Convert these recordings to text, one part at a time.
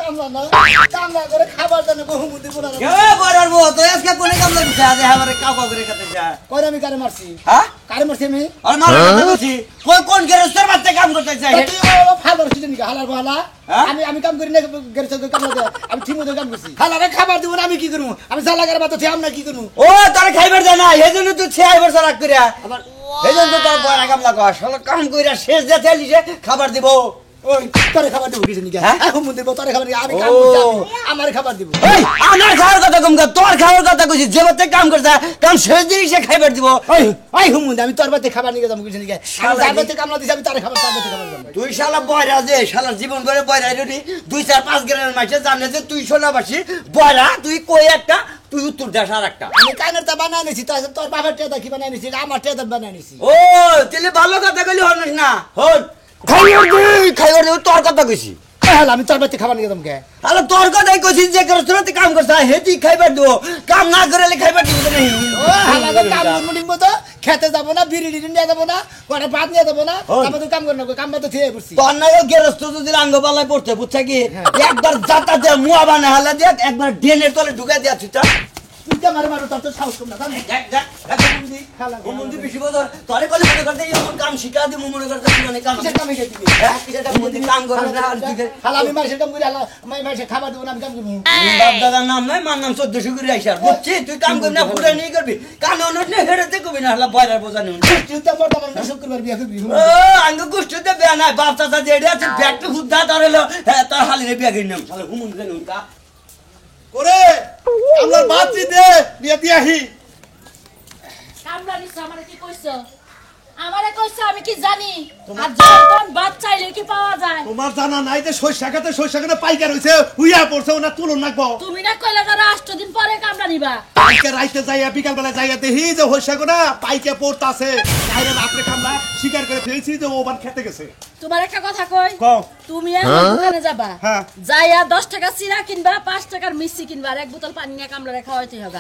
কামলা না কামলা করে খাবার জানে বহুমুদি বলা কে বড়ার বউ তো আজকে কোনে কামলা দিছে আজ আমারে কাউ কাউ করে কাটে যা কইরা আমি কারে মারছি হ্যাঁ কারে মারছি আমি আর মারা কথা বলছি কোন গেরস্তের বাচ্চা কাম করতে চাই তুই ফাদার সিজন কি হালার বলা আমি কাম করি না গেরস্তের কাম না আমি ঠিকমতো কাম করছি হালারে খাবার দিব না আমি কি করব আমি জালাগার বাতো থে আমরা কি করব ও তোর খাইবার দে না এজন্য তুই 6 বছর রাখ কইরা আবার এজন্য তো তোর বড় কামলা কর শালা কাম কইরা শেষ যেতে লিছে খাবার দিব ওই তোরে খাবার দিব কিছু নিকা এখন মন দিব তোরে খাবার আমি কাম করছি আমার খাবার দিব এই আমার খাওয়ার কথা কম কর তোর খাওয়ার কথা কইছি যে বাতে কাম করছ কাম শেষ দিই সে খাইবার দিব ওই ওই হুমুন আমি তোর বাতে খাবার নিয়ে যাবো কিছু নিকা আমি যার বাতে কামলা দিছি আমি তোরে খাবার তার বাতে খাবার দেব তুই শালা বয়রা যে শালা জীবন করে বয়রা রেডি 2-4-5 গ্রামের মাঝে জানে যে তুই সোনাবাসী বয়রা তুই কই একটা তুই উত্তর দেশ আর একটা আমি কানের তা বানাই নিছি তোর বাবার টেদা কি বানাই নিছি আমার টেদা বানাই নিছি ও তাহলে ভালো কথা কইলি হনস না হন খাইবার দে তোর কথা কইছি তাহলে আমি তোর বাতে খাবার নিয়ে যাবো কে আরে তোর কথাই কইছি যে করছতে কাম করছ হেতি খাইবার দিব কাম না করেলে খাইবার দিব না ও হালাগো কাম মুনিম তো খেতে যাব না বিড়ি নিয়ে যাব না কোটা ভাত নিয়ে যাব না আমি তো কাম করব কাম তো থিয়ে পড়ছি তোর নাই গেরস্ত যদি রাঙ্গবালায় পড়তে বুঝছ কি একবার জাতা দে মুয়া বানা হালা দে একবার ডেনের তলে ঢুকাই দিয়া তুই তুই তো মারে মারো তোর তো সাহস কম না জানি মুন্দি খালা মুন্দি বেশি বদর তোরে কলে মনে করতে এমন কাম শিখা দি মনে করতে তুই অনেক কাম কিসের কামে গেছিস কিসের মুন্দি কাম করে না আর তুই হালা আমি মারছে কাম করি হালা মারছে খাবার দেব না আমি কাম করব বাপ দাদার নাম নাই মার নাম 1400 করে আইছার বুঝছি তুই কাম করবি না পুরো নেই করবি কানে অনট নে হেড়েতে কবি না হালা বয়রার বোঝা নেই তুই তো বর্তমান শুক্রবার বিয়া করবি ও আঙ্গ গুষ্টিতে বিয়া নাই বাপ চাচা যেড়ে আছে ব্যাগটা খুদা ধরেলো তার হালিনে বিয়া করিনাম শালা হুমুন কেন কা করে আমার মাতৃ দে বিয়া দিয়াহি কামলা নিছ আমারে কি কইছো আমারে কইছো আমি কি জানি আর যখন বাদ চাইলে কি পাওয়া যায় তোমার জানা নাই যে সইসাখাতে পাইকার হইছে হুইয়া পড়ছে না তুলন নাকবো তুমি না কইলা যে 8 দিন পরে কামলা নিবা পাইকার রাইতে যাইয়া বিকাল বেলা যাইয়া দেখি যে হইসাগো পাইকে পড়তাছে বাইরে রাত্রে কামলা শিকার করে ফেলছি যে ও বান খেতে গেছে তোমার একটা কথা কই কও তুমি এখন দোকানে যাবা হ্যাঁ যাইয়া 10 টাকা চিরা কিনবা 5 টাকার মিষ্টি কিনবা আর এক বোতল পানি নিয়ে কামলা রেখা হইতে হবে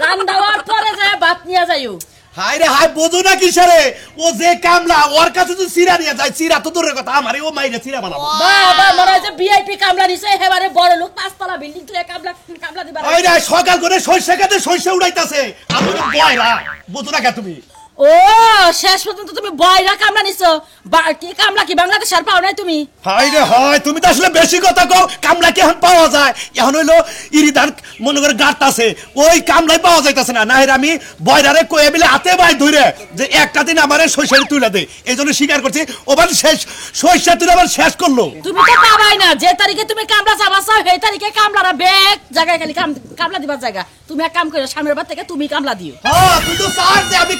রান্দাওয়ার পরে যায় ভাত নিয়ে যাইও হাই রে হাই বোঝো না কিসরে ও যে কামলা ওর কাছে তো চিরা নিয়ে যায় চিরা তো দূরের কথা আমারে ও মাইরে চিরা বানাবো বাবা মনে হয় যে ভিআইপি কামলা নিছে এবারে বড় লোক 5 তলা বিল্ডিং তুলে কামলা দিবা ওই রে সকাল করে সইসাখাতে সইসা উড়াইতাছে আমি তো বয়রা বোঝো না কে তুমি ও শেষ পর্যন্ত তুমি বয়রা কামলা নিছো কি কামলা কি বাংলাদেশ আর পাও নাই তুমি হাই রে হাই তুমি তো আসলে বেশি কথা কও কামলা কি এখন পাওয়া যায় এখন হইলো ইরিদার মনে করে গাট আছে ওই কামলাই পাওয়া যাইতাছে না নাহির আমি বয়রারে কয়ে বিলে হাতে বাই ধরে যে একটা দিন আমারে সইসারি তুলে দে এইজন্য স্বীকার করছি ওবার শেষ সইসা তুলে আবার শেষ করলো তুমি তো পাবাই না যে তারিখে তুমি কামলা চাবাছো সেই তারিখে কামলারা বেগ জায়গায় খালি কামলা দিবার জায়গা তুমি এক কাম করো সামনের বার থেকে তুমি কামলা দিও হ্যাঁ তুই তো চাস যে আমি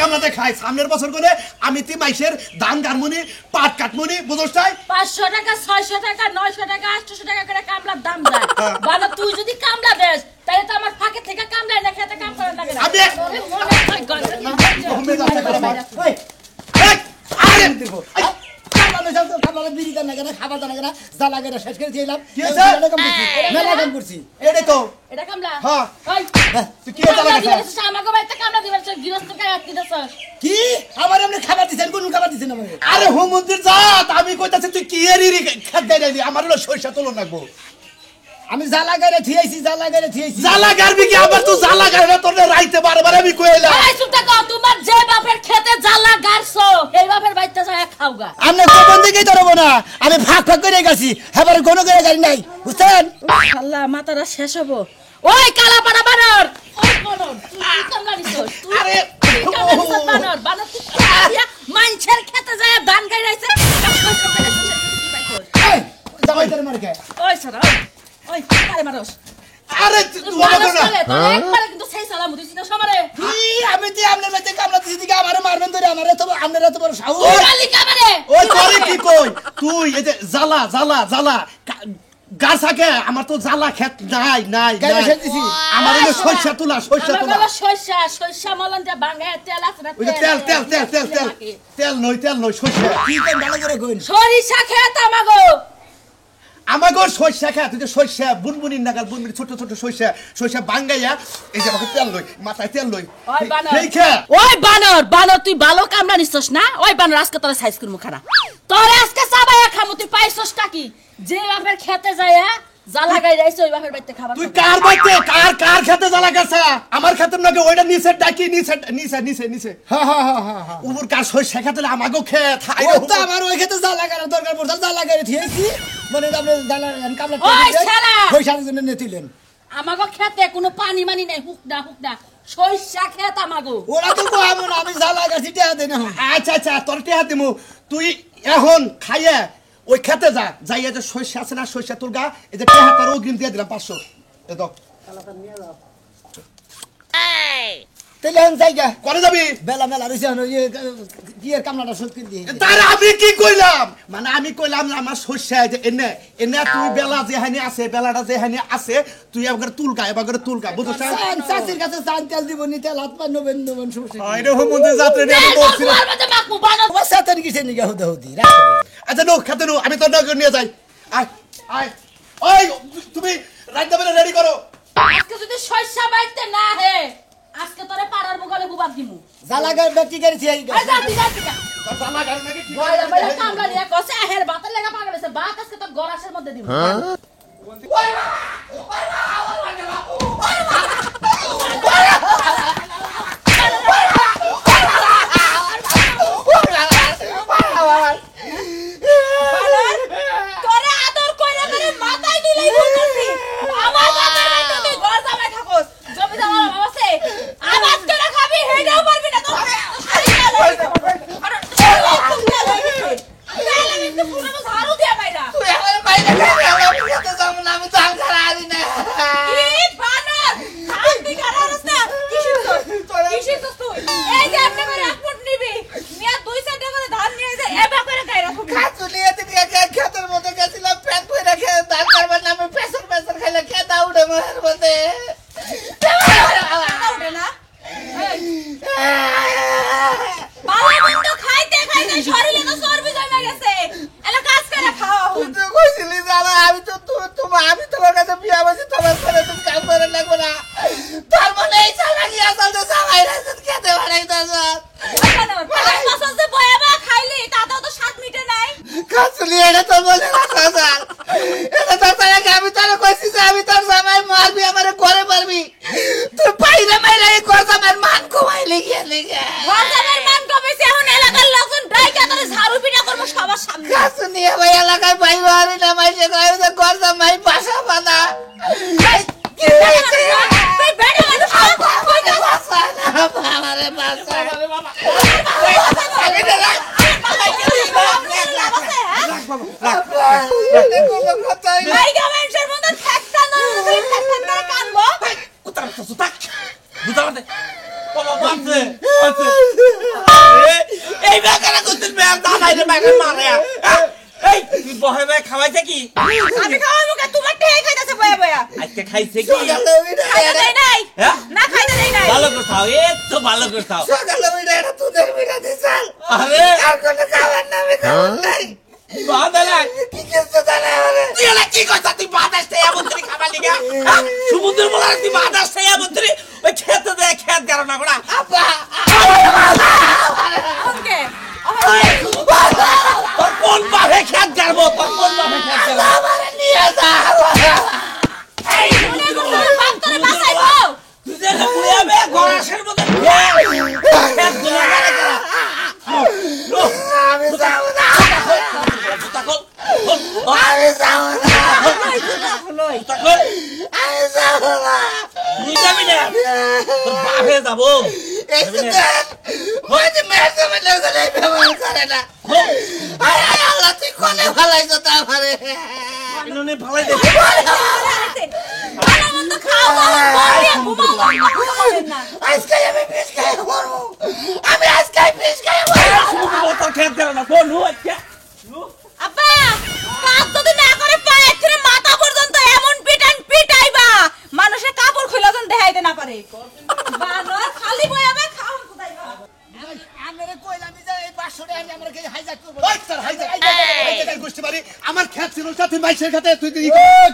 কামলাতে খাই সামনের বছর করে আমি তি মাইসের ধান গারমুনি পাট কাটমুনি বুঝছ তাই 500 টাকা 600 টাকা 900 টাকা 800 টাকা করে কামলার দাম যায় বাবা তুই যদি কামলা দেস তাহলে তো আমার ফাঁকে থেকে কামলা না খেতে কাম করা লাগে না আমি মনে হয় ওই আরে দিব কামলা বিড়ি দান না খাবার দান না জালা গেরা শেষ করে দিলাম কি আছে মেলা কাম করছি এই তো এটা কামলা হ্যাঁ ওই তুই কি জালা গেছিস আমাকে বাইতে কামলা দিবার গৃহস্থ কাজ কি দছস কি আমার এমনি খাবার দিছেন কোন খাবার দিছেন আমাকে আরে হো মন্দির জাত আমি কইতাছি তুই কি এরি খাদ দেই দি আমার হলো সরষা তোলন লাগবো আমি জালা গারে থিয়েছি জালা গারবি কি আবার তুই জালা গারে তোর রাইতে বারবার আমি কইলা এই সুতা কও তোমার যে বাপের খেতে জালা গারছো এই বাপের বাইতে যায় খাওগা আমি কোন দিকেই ধরবো না আমি ফাঁক করে গেছি এবার কোনো করে গাড়ি নাই বুঝছেন আল্লাহ মাথাটা শেষ হবো ওই কালা পাড়া বানর ওই বানর তুই কামলা দিছস আরে বানর তুই মাইনছের খেতে যায় ধান গাইরাইছে এই যাবাই তোর মারকে ওই সারা ওই কারে মারস আরে তুই বলবো না একবারে কিন্তু সেই সালাম দিছিস না সবারে কি আমি তুই আমনের মধ্যে কামলা দিছি দিকে আমারে মারবেন ধরে আমারে তো আমনের তো বড় সাহস ওই গালি কামারে ওই করে কি কই তুই এই যে জালা গাছাকে আমার তো জ্বালা খেত নাই আমার হলো সরষা তোলা আমার সরষা মলনটা ভাঙে তেল আছে না তেল নয় সরষা কি তেল ভালো করে কইন সরিষা খেত আমাগো সরষা খেত তুই সরষা বুনবুনির নাগাল বুনবুনি ছোট সরষা ভাঙাইয়া এই যে আমাকে তেল লই মাথায় তেল লই ওই বানর এই খা ওই বানর তুই ভালো কামলা নিছস না ওই বানর আজকে তোর সাইজ করমু খারাপ তোর আজকে সাবায়া খামু তুই পাইছস টা কি যে বাপের খেতে যায় জ্বালা গাই রাইছে ওই বাপের বাড়িতে খাবার তুই খাবে। কার বাইতে কার খেতে জ্বালা গেছে আমার খেতে নাকি ওইটা নিচে ডাকি নিচে হ্যাঁ হ্যাঁ হ্যাঁ হ্যাঁ হ্যাঁ উপর কার সই খেতে আমাকেও খেত ও তো আমার ওই খেতে যা লাগার দরকার পড়ছে যা লাগাই দিয়েছি মানে আপনি জানা কামলা ওই শালা! পয়সার জন্য নেতিলেন আমাগো খেতে কোনো পানি মানি নাই হুক না সইষা খেত আমাগো ওরা তো কহাবো না আমি যা লাগাছি টিয়া দেন এখন আচ্ছা তোর টিয়া দিমু তুই এখন খাইয়ে ওই খেতে যা যাইয়া যে সর্ষে আছে না সর্ষে তোর গা এই যে টিয়া তোর অগ্রিম দিয়ে দিলাম 500 এ দাও তাহলে এখন জায়গা করে যাবি বেলা মেলা রয়েছে এখন ওই বিয়ের কামলাটা শোধ করে দিয়ে তার আমি কি কইলাম মানে আমি কইলাম না আমার সর্ষে যে এনে তুই বেলা যে হানি আছে বেলাটা যে হানি আছে তুই একবার তুলকা বুঝছ চাষির কাছে চান তেল দিব নি তেল হাত পা নবেন সমস্যা আইরে হুমন্দে যাত্রা নিয়ে আমি বলছি তোমার মধ্যে মাকু বানো তোমার সাথে কিসে নিগা হতে হতি রাখ আচ্ছা নো খেতে নো আমি তোর নগর নিয়ে যাই আয় ওই তুমি রাইতে বেলা রেডি করো আজকে যদি সইষা বাইতে না হে আজকে তোরে পাড়ার বগলে গুবাব দিমু যা লাগার ব্যক্তি করেছি এই আই যা তোর জামা গাড়ি নাকি কি বড় বড় কামলা নিয়ে কসে হের বাতের লাগা পাগল আছে বাত আজকে তোর গরাসের মধ্যে দিমু তোরে আদর কইরা করে মাথায় দিলেই বলছি আমার মাথার মধ্যে তুই ঘর জামাই থাকোস জমি জামা বাবাছে আবাদ করে খাবি হেডাও পারবি না তো ঝাড়ু দিয়া বাইরা কি বানর খান্তি কারারস না কিসির তো তুই এই যে আপনি করে আপন নিবি মিয়া 2-4 টাকা করে ধান নিয়ে যায় এবা করে খাই রাখো খেতের মধ্যে গেছিলাম পেট ভরে রেখে দান করবার নামে পেছন খাইলে খেতা উঠে মনের মধ্যে উঠে না বাবা বন্ধু খাইতে শরীরে তো চর্বি জমে গেছে এলা কাজ করে খাও তুই কইছিলি জানা আমি তোমার কাছে বিয়া বসে তোমার করে তুমি কাম করে লাগবে না তার মানে এই চালাকি আসল তো সবাই রাস্তা খেতে বাড়াইতাছ পছন্দ বয়াবা খাইলি তাতেও তো স্বাদ মিটে নাই কাছুলি এটা তো বলে কথা স্যার এটা তো তারা আমি তারা কইছি যে আমি তোর জামাই মারবি আমারে করে পারবি তুই পাইরে মাইরে এই ঘর জামাইয়ের মান কমাইলি গিয়ে ঘরজামের মান কমেছে এখন এলাকার লোকজন ডাইকা তোরে ঝাড়ু পিটা করব সবার সামনে কাছুলি ভাই এলাকায় পাইবা আমি না মাইছে কই যে ঘর জামাই বাসা বাঁধা তুই বেড়ে মানুষ কই যা আমারে বাসা মাইগা মানুষের মধ্যে ঠেকটা না তুই ঠেকটা করে কানবো এই বেকারা করতেন বে দাদাই রে বেকার মারে এই তুই বহে বে খাওয়াইছে কি আমি খাওয়াবো কে তোমার টেই কইতাছে বয়া বয়া আজকে খাইছে কি খাইতে দেই নাই হ্যাঁ? না খাইতে দেই নাই ভালো করে খাও তো ভালো করে খাও সকালে ওইটা এটা তোদের বিনা দিছাল আরে আর কোনো খাবার নামে খাবার নাই বাদালা কি কিছু জানা আমারে তুই এলা কি কইছা তুই বাদাস তে আমন্ত্রী খাবার লিগা সমুদ্র বলার তুই বাদাস তে আমন্ত্রী ওই খেতে দে খেত গারো না গোড়া আপা ওকে তোর কোন বাহে খেত গারবো তোর কোন বাহে খেত গারবো আমারে নিয়ে যা এই শুনে তোর বাপ তোরে বাঁচাইবো তুই যে পুড়িয়াবে গরাসের মধ্যে খেত গুলো গারে করা আমি যাব না তাকল আমি যাব না তাকল আমি যাব না তুই যাবি না তোর বাহে যাবো এই সুদান ওই যে মেয়েছে বলে গেলে ব্যবহার করে না আয় আয় আল্লাহ তুই কোনে ভালাইছ তা আমারে ইনুনে ভালাই দে ভালো মন্দ খাও বলিয়ে ঘুমাও না আজকে আমি বিষ খাই মরবো আমি আজকে বিষ খাই মরবো তোর খেত গারো না কোন হু আচ্ছা আব্বা কাজ যদি না করে পায় এখানে মাথা পর্যন্ত এমন পিটাইবা মানুষের কাপড় খুলে যখন দেখাইতে না পারে বানর খালি বয়াবে খাও কোথাইবা আমারে কইলাম যে এই 500 টাকা আমরা কে হাইজাক করব ওই স্যার হাইজাক গোষ্ঠী বাড়ি আমার খেত ছিল সাথে মাইক মাইসের খাতে তুই তুই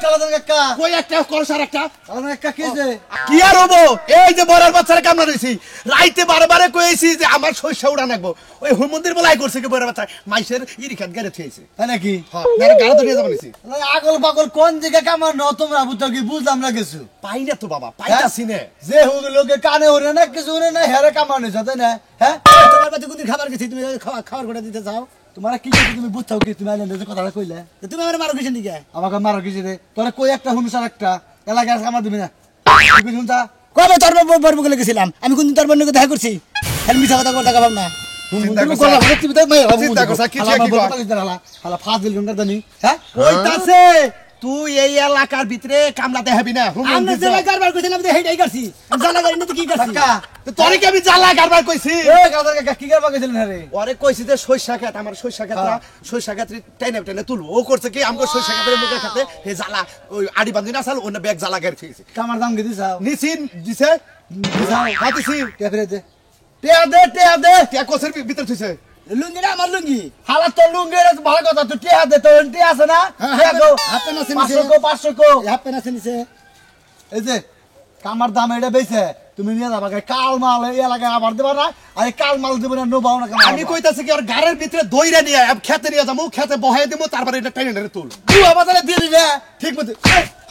কালাদান কাকা কই একটা করছ আর একটা কালাদান কাকা কি হইছে কি আর হবো এই যে বড়ার বাচ্চারা কামলা রইছি রাইতে বারে কইছি যে আমার শস্য উড়া নাকবো ওই হুমন্দির বলাই করছে কি বড়ার বাচ্চা মাইসের ইরিখাত গারে থইছে তাই নাকি হ্যাঁ না গাড়ি ধরে যাব নিছি আগল পাগল কোন দিকে কামার ন তোমরা বুঝতো কি বুঝলাম না কিছু পাই না তো বাবা পাইতাছি না যে হুগ লোকে কানে ওরে না কিছু ওরে না হেরে কামার নিছ তাই না হ্যাঁ তোমার বাড়িতে কোনদিন খাবার গেছি তুমি খাবার করে দিতে চাও তোমার কি কিছু তুমি বুঝছো কি তুমি আইলেন যে কথাটা কইলে তো তুমি আমার মারো কিছু দিকে আমাকে মারো কিছু রে তোরা কই একটা হুনুসার একটা এলাকার কামার দিবি না তুই শুনতা কবে তোর বর্ব গেলে গেছিলাম আমি কোনদিন তোর বন্ধুকে দেখা করছি খালি মিছা কথা কথা ভাব না চিন্তা করছা, কি ঠিক, কি কয়? কইতাছে তুই এই এলাকার ভিতরে কামলা দেখাবি না আমি জেলা কারবার করছিলাম তো হেইটাই করছি আমি জেলা গাড়ি নিতে কি করছি তোরে কি আমি জ্বালা কারবার কইছি কি করবা গেছিলেন রে ওরে কইছি যে শস্যা খেত আমার শস্যা খেত টাইনে টাইনে তুলবো ও করছে কি আমাকে শস্যা খেতের মুখে খেতে হে জ্বালা ওই আড়ি বান্ধি না চাল অন্য ব্যাগ জ্বালা গেড়ে ফেলেছে কামার দাম কি দিছাও নিছিন দিছে হাতিছি কে ফিরে দে টেয়া দে টেয়া কোসের ভিতর থইছে লুঙ্গি না আমার লুঙ্গি হালা তোর লুঙ্গি এটা ভালো কথা তুই টিয়া দে তোর টিয়া আছে না টিয়া দো হাফ প্যান্ট আছে 500 কো হাফ প্যান্ট আছে নিচে এই যে কামার দাম এটা বেচে তুমি নিয়ে যাবা কাল মাল এই এলাকায় আবার দেবা না আর কাল মাল দেব না নোবাও না আমি কইতাছি কি ওর গাড়ির ভিতরে দইরা নিয়ে খেতে নিয়ে যাবো খেতে বহাই দিব তারপরে এটা টাইনে টাইনে তুল তুই আমাদের দিয়ে দিবে ঠিক মতো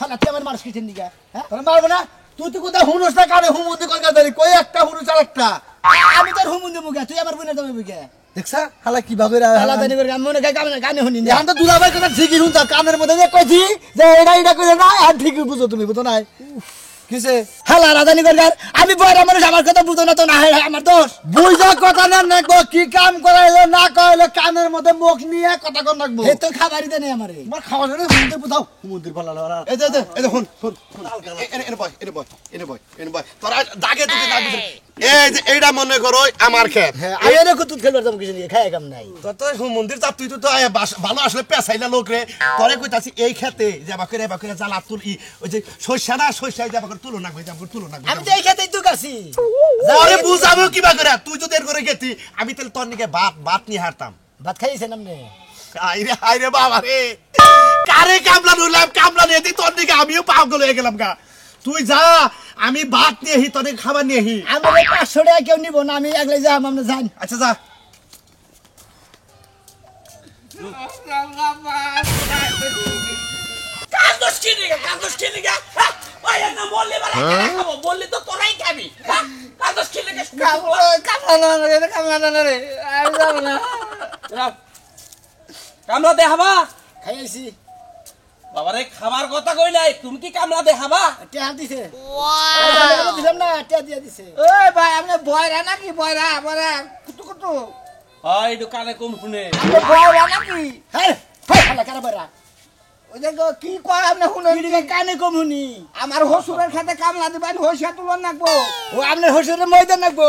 হালা তুই আমার মারস কিছেন দিকে হ্যাঁ তোর মারবে না তুই তো কোথায় হুনুস না কানে হুমুন্দি কই গাদারি কই একটা হুনুস আর একটা আমি তোর হুমুন্দি মুখে তুই আমার বোনের দামে মুখে দেখছা হালা কি ভাবে হালা জানি করে আমি মনে গানে গানে শুনি না এখন তো দুলাভাই কথা ঠিকই শুনতা কানের মধ্যে যে কইছি যে এটা কইলে না আর ঠিকই বুঝো তুমি বুঝো নাই কিসে হালা রাজানি করে আমি বড় মানুষ আমার কথা বুঝো না তো না আমার দোষ বুঝা কথা না নাকবো কি কাম করাইলো না করাইলো কানের মধ্যে মুখ নিয়ে কথা কর নাকবো হে তো খাবারই দেনে আমারে তোমার খাওয়া জানে হুমুন্দির বুঝাও হুমুন্দির পালালো আর এই যে এই দেখুন এনে বয় তোরা দাগে তুই দাগ দিছিস এই যে এইটা মনে করো আমার খেত আই এনে কত খেলবার দাম কিছু নিয়ে খায় কাম নাই তোর তো মন্দির যা তুই তো ভালো আসলে পেছাইলা লোক রে তোরে কইতাছি এই খেতে যাবা করে জ্বালা তুল ওই যে শস্যা না শস্যা যাবা করে তুলো না কই যাবা তুলো না আমি তো এই খেতেই তো কাছি আরে বুঝাবো কিবা করে তুই যদি এর করে গেতি আমি তাহলে তোর নিকে ভাত নিয়ে হারতাম ভাত খাইছেন আপনি আইরে বাবা রে কারে কামলা নইলাম কামলা নিয়ে তোর দিকে আমিও পাগল হয়ে গেলাম গা তুই যা আমি ভাত নিয়ে হি তোর খাবার নিয়ে হি আমার 500 টাকা কেউ নিব না আমি একলাই যাম আপনি যান আচ্ছা যা কাগজ কিনে গে ওই না বললি বালা খাবো বললি তো তোরাই খাবি কাগজ কিনে গে কামলা দেখাবা খাইছি বাবারে খাবার কথা কই নাই তুমি কি কামলা দেখাবা টিয়া দিছে ওয়াও দিলাম না টিয়া দিয়া দিছে ওই ভাই আপনি বয়রা নাকি বয়রা বয়রা কুতু ওই দোকানে কম শুনে আপনি বয়রা নাকি হ্যাঁ হ্যাঁ হালা কারবারা ওই যে কি কয় আপনি শুনেন কি কানে কম শুনি আমার হসুরের খাতে কামলা দিবেন হইসা তুলন নাকবো ও আপনার হসুরের ময়দান নাকবো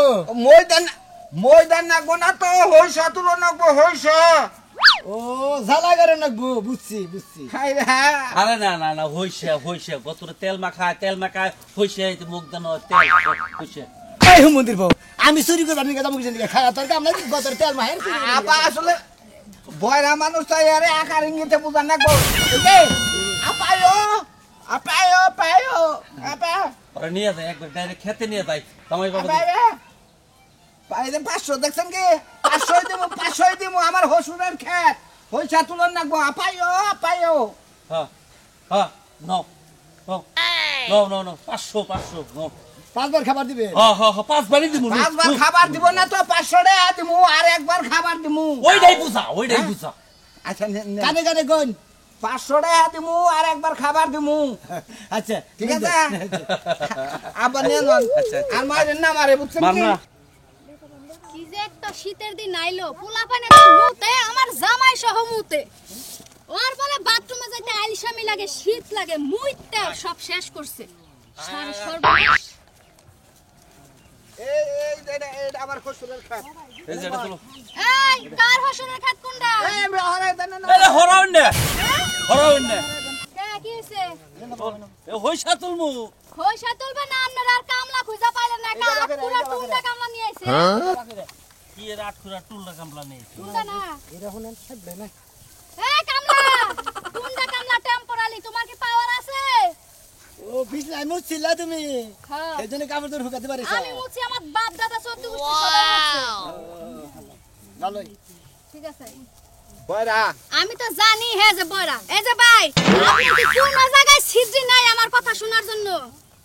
ময়দান নাকবো না তো হইসা তুলন নাকবো হইসা ও জ্বালা করে নাকবো বুঝছি আরে না হইছে গতরে তেল মাখা হইছে মুখ দানো তেল হইছে এই হুমন্দির বউ আমি চুরি করে আমি কথা মুখে দিকে খাওয়া তোর কাম নাই গতর তেল মাহের আপা আসলে বয়রা মানুষ তাই আরে আকার ইঙ্গিতে বুঝা নাকবো আপায়ো ওরে নিয়ে যায় একবার ডাইরেক্ট খেতে নিয়ে যায় তোমাই বাবা পাইলে 500 দেখছেন কি 500 দেবো আমার হসুরের খেত হইছা তুলন নাকবো আপায়ো হ্যাঁ নো 500 নো 5 বার খাবার দিবে হ্যাঁ 5 বারই দিমু 5 বার খাবার দিব না তো 500 টাকা দিমু আর একবার খাবার দিমু ওইটাই বুঝা আচ্ছা কানে কানে কোন 500 টাকা দিমু আর একবার খাবার দিমু আচ্ছা ঠিক আছে আবার নিয়ে নন আর মারেন না মারে বুঝছেন কি কি যে একটা শীতের দিন আইলো পোলাপানে মুতে আমার জামাই সহ মুতে ওর বলে বাথরুমে যাইতে আইলসামি লাগে শীত লাগে মুইতে সব শেষ করছে সারা সর্বনাশ এই এটা আমার হসুরের খেত এই যেটা চলো এই কার হসুরের খাত কোনটা এই আমরা হরাই দেন না এই হরাউন না কে কি হইছে এই হইছা তুলমু হইসা তুলবে না আপনার আর কামলা খুঁজা পাইলেন না কা পুরো টুনটা কামলা নিয়ে আইছে কি রাত খুরা টুললা কামলা নেই টুনটা না এরা হলেন থাকবে না এই কামলা টুনটা কামলা টেম্পো বিছনায় মুছছিলা তুমি হ্যাঁ। এই জন্য কাপড় তোর শুকাতে পারিস আমি মুছি আমার বাপ দাদা সত্যি বুঝছি সবাই মুছে। ভালোই ঠিক আছে বয়রা আমি তো জানি হে যে বড়া এই যে ভাই আপনি কি কোন জায়গায় সিদ্ধি নাই আমার কথা শোনার জন্য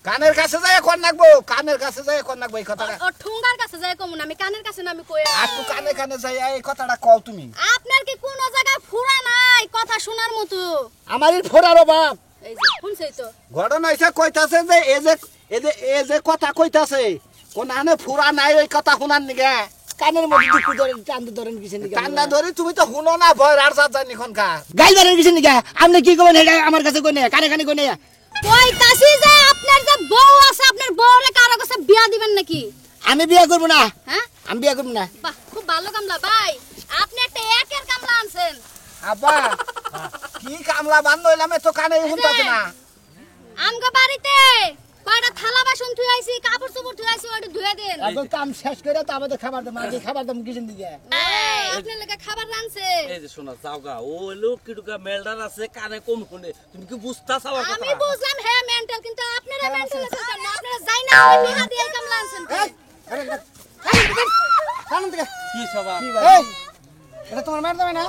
কানের কাছে যায় কোন নাকবো কানের কাছে যায় কোন নাকবো এই কথাটা ও ঠুঙ্গার কাছে যায় কমু না আমি কানের কাছে না আমি কই আর তো কানে কানে যায় এই কথাটা কও তুমি আপনার কি কোন জায়গায় ফুরা নাই কথা শোনার মতো আমারই ফোরারো বাপ এই যে শুনছেই তো ঘটনা হইছে কইতাছে যে এই যে কথা কইতাছে কোন আনে ফুরা নাই ওই কথা শুনার নিগে কানের মধ্যে দুঃখ ধরে টান ধরেন কিছু নিকা কান্না ধরে তুমি তো শুনো না ভয় আর যা জানি খনকা গাই ধরেন কিছু নিকা আপনি কি কবেন এটা আমার কাছে কই না কানে কানে কই না কইতাছি যে আপনার যে বউ আছে আপনার বউরে কারো কাছে বিয়া দিবেন নাকি আমি বিয়ে করব না হ্যাঁ আমি বিয়ে করব না বাহ খুব ভালো কামলা ভাই আপনি একটা একের কামলা আনছেন আব্বা কি কামলা বান্ধ হইলাম তো কানে শুনতাছ না আমগো বাড়িতে কয়টা থালা বাসন ধুই আইছি কাপড় চোপড় ধুই আইছি ওটা ধুয়ে দেন এখন কাম শেষ করে তো আমাদের খাবার দাম আগে খাবার দাম কিছু দিকে আপনার লাগা খাবার রানছে এই যে শোনা যাওগা ও লোক কিটুকা মেলডার আছে কানে কম শুনে তুমি কি বুঝতাছ আমার কথা আমি বুঝলাম হ্যাঁ মেন্টাল কিন্তু আপনারা মেন্টাল আছেন কেন আপনারা যাই না আপনি বিয়া দিয়ে কামলা আনছেন কি সবা এই এটা তোমার মার দাও না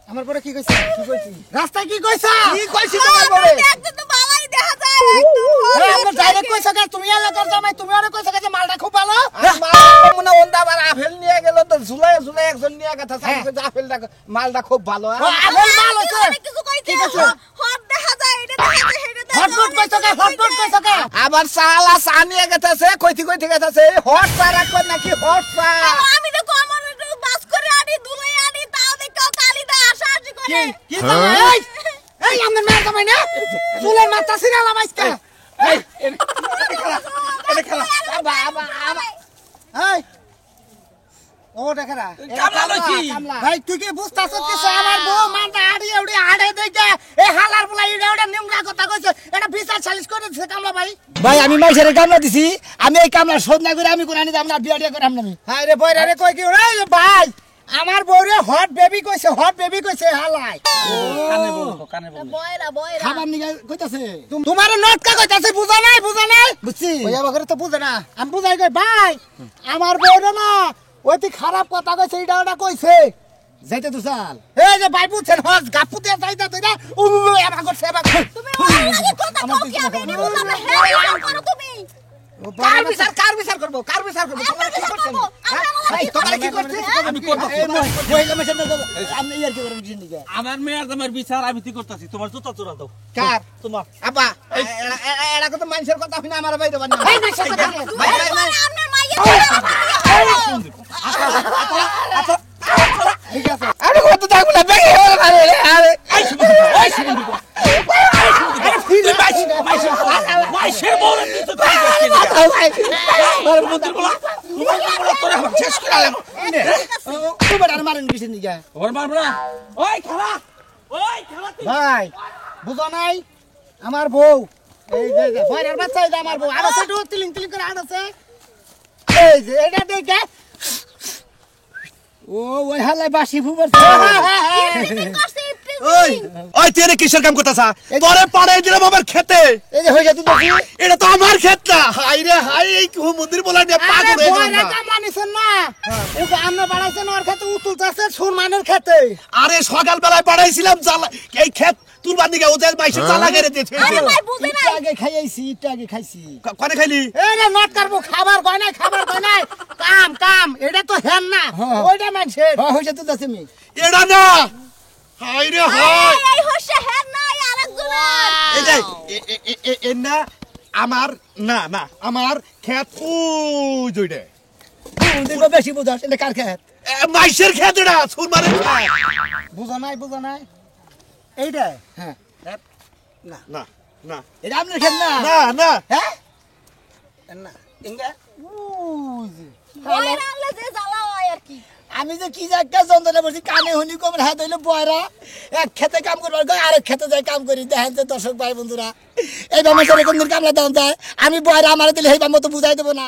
আমার পরে কি কইছ কি কইছি রাস্তায় কি কইছা কি কইছি তোমার বলে একদম তো ভালোই দেখা যায় এই আমরা ডাইরেক্ট কইছ কে তুমি এলাকার জামাই তুমি আরে কইছ কে যে মালটা খুব ভালো মনে ওন্দা আবার আপেল নিয়ে গেল তো ঝুলাই ঝুলাই একজন নিয়ে গেছে আপেলটা মালটা খুব ভালো আপেল মাল হইছে অনেক কিছু কইতে হট দেখা যায় এটা দেখা যায় এটা দেখা হটপট কইছ কে হটপট কইছ কে আবার সালা চা নিয়ে গেছে কইতে গেছে হট চা রাখবেন নাকি হট চা আমি তো কমন বাস করে আনি দুলাই আনি তাও দেখো কালিদা আশাআশি করে কি জামাই এই এই আমার মার জামাই না চুলের মাথা সিরালাম আজকে এই এটা খেলা আবা আবা আবা এই ও দেখরা কামলা লইছি। ভাই তুই কি বুঝতাছ কিছু আমার বউ মানটা আড়ি এউড়ি আড়ে দেইছে এ হালার বলা এটা ওটা নিমরা কথা কইছে এটা বিচার সালিশ করে দিছে কামলা ভাই ভাই আমি মাইশারে কামলা দিছি আমি এই কামলা শোধ না করে আমি কোন আনি যাব না বিয়া দিয়া করে আমি হাই রে বয়রা রে কই কি রে ভাই আমার বউরে হট বেবি কইছে হালাই কানে বলবো কানে বলবো বয়রা খাবার নিগে কইতাছে তোমার নটকা কইতাছে বুঝা নাই বুঝছি ওইয়া বগরে তো বুঝে না আমি বুঝাই কই ভাই আমার বউরে না ওইটি খারাপ কথা কইছে এইটা ওটা কইছে যাইতে তো চাল এই যে ভাই বুঝছেন হস গাপুতে যাইতা তুইরা উ এবা করছে এবা তুমি ওর লাগে কথা কও কি আমি বুঝলাম না হ্যাঁ করো তুমি কার বিচার করব তোমরা কি করছেন এই তোমরা কি করছিস আমি করব মহিলা মেশন আমি ইয়ার কি করব জিন্দিগি আমার মেয়ের তোমার বিচার আমি কি করতেছি তোমার জুতা চোরা দাও কার তোমার আব্বা এরা কত মানুষের কথা শুনে আমার বাইরে বান এই মেশন কথা আপনার মাইয়া ঠিক আছে আরে কত থাকবো না বেগে আরে আরে মাইশের বউরে দিতে তোর মন্দির বলা তোরা শেষ করে আলাম তুমি আর মারেন কিছু জিন্দিগি ওর মারবো না ওই খেলা তুই ভাই বুঝো নাই আমার বউ এই যে ভাইরার বাচ্চা এই যে আমার বউ আড়াছে একটু তিলিং তিলিং করে আড়াছে এই যে এটা দেখে ও ওই হালাই বাসি ফুবরছে ওই ওই তুই এনে কিসের কাম করতাছা তোরে পাড়াই দিলাম আমার খেতে এই যে হইছে তুমি এটা তো আমার ক্ষেত না হাই রে হাই এই মন্দির বলা নিয়ে পাগল হয়ে গেলাম না। মানিছেন না ও আমরা বাড়াইছেন ওর খেতে উতুলতাছে সুরমানের খেতে আরে সকাল বেলায় পাঠাইছিলাম জ্বালা এই ক্ষেত তুলবার দিকে ওদের মাইসে জ্বালা গেড়ে দিয়েছে আরে ভাই বুঝে একটু নাই আগে খাইছি একটু আগে খাইছি কনে খাইলি এই রে নট করবো খাবার কয় নাই কাম এটা তো হেন না ওইটা মানছে হইছে তুলতাছে মি এটা না হাই রে হাই এই হচ্ছে হ্যাঁ নাই আরেকজন এই যে এ না আমার না না আমার ক্ষেত ওই জইডে দেখো বেশি বুঝাস এটা কার খেত মাইসের ক্ষেত এটা সুরমারের ক্ষেত বুঝা নাই এইটা হ্যাঁ না না এটা আপনার খেত না না না হ্যাঁ না ইংগা বয়রা আনলে যে জ্বালা হয় আর কি আমি যে কি একটা যন্ত্রণা বলছি কানে হনি কম হাত হইলে বয়রা এক খেতে কাম করবার কই আরেক খেতে যাই কাম করি দেখেন যে দর্শক ভাই বন্ধুরা এই বামে করে কোন কামলা দাম যায় আমি বয়রা আমার দিলে এই বাম তো বুঝাই দেবো না